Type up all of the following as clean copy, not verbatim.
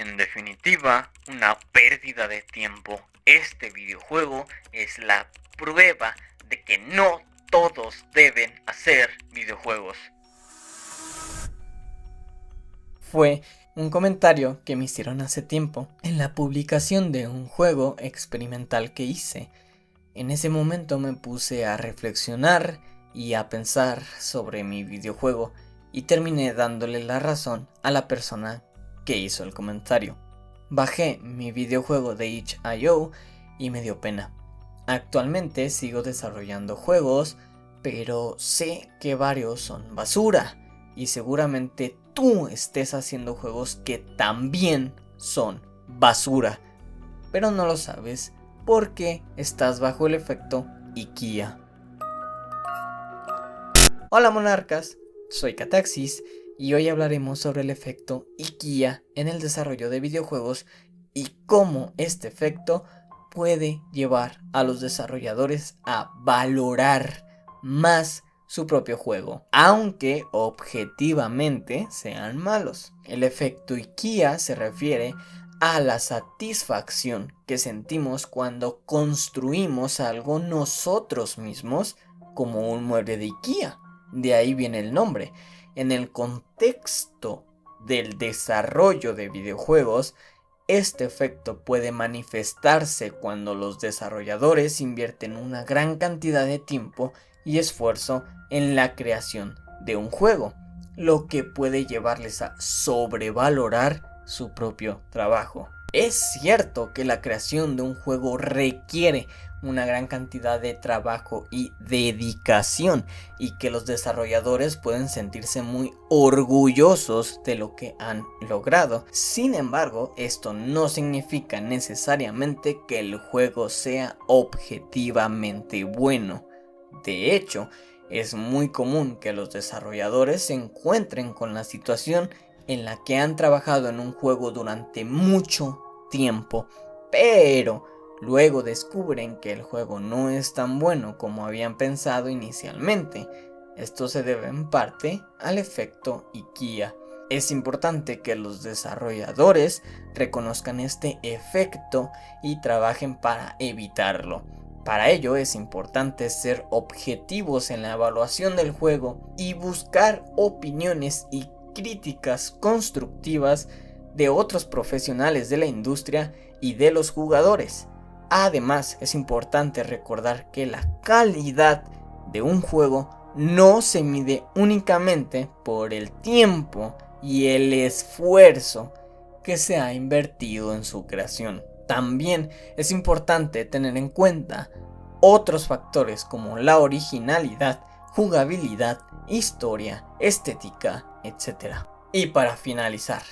En definitiva, una pérdida de tiempo. Este videojuego es la prueba de que no todos deben hacer videojuegos. Fue un comentario que me hicieron hace tiempo en la publicación de un juego experimental que hice. En ese momento me puse a reflexionar y a pensar sobre mi videojuego y terminé dándole la razón a la persona que hizo el comentario. Bajé mi videojuego de itch.io y me dio pena. Actualmente sigo desarrollando juegos, pero sé que varios son basura y seguramente tú estés haciendo juegos que también son basura, pero no lo sabes porque estás bajo el efecto IKEA. Hola monarcas, soy Cataxis y hoy hablaremos sobre el efecto IKEA en el desarrollo de videojuegos y cómo este efecto puede llevar a los desarrolladores a valorar más su propio juego, aunque objetivamente sean malos. El efecto IKEA se refiere a la satisfacción que sentimos cuando construimos algo nosotros mismos, como un mueble de IKEA. De ahí viene el nombre. En el contexto del desarrollo de videojuegos, este efecto puede manifestarse cuando los desarrolladores invierten una gran cantidad de tiempo y esfuerzo en la creación de un juego, lo que puede llevarles a sobrevalorar su propio trabajo. Es cierto que la creación de un juego requiere una gran cantidad de trabajo y dedicación y que los desarrolladores pueden sentirse muy orgullosos de lo que han logrado. Sin embargo, esto no significa necesariamente que el juego sea objetivamente bueno. De hecho, es muy común que los desarrolladores se encuentren con la situación en la que han trabajado en un juego durante mucho tiempo, pero luego descubren que el juego no es tan bueno como habían pensado inicialmente. Esto se debe en parte al efecto IKEA. Es importante que los desarrolladores reconozcan este efecto y trabajen para evitarlo. Para ello es importante ser objetivos en la evaluación del juego y buscar opiniones y críticas constructivas de otros profesionales de la industria y de los jugadores. Además, es importante recordar que la calidad de un juego no se mide únicamente por el tiempo y el esfuerzo que se ha invertido en su creación. También es importante tener en cuenta otros factores como la originalidad, jugabilidad, historia, estética, etc. Y para finalizar,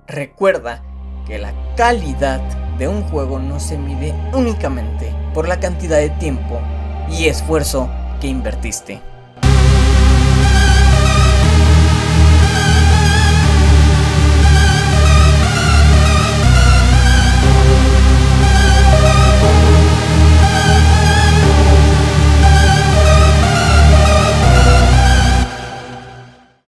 recuerda que la calidad de un juego no se mide únicamente por la cantidad de tiempo y esfuerzo que invertiste.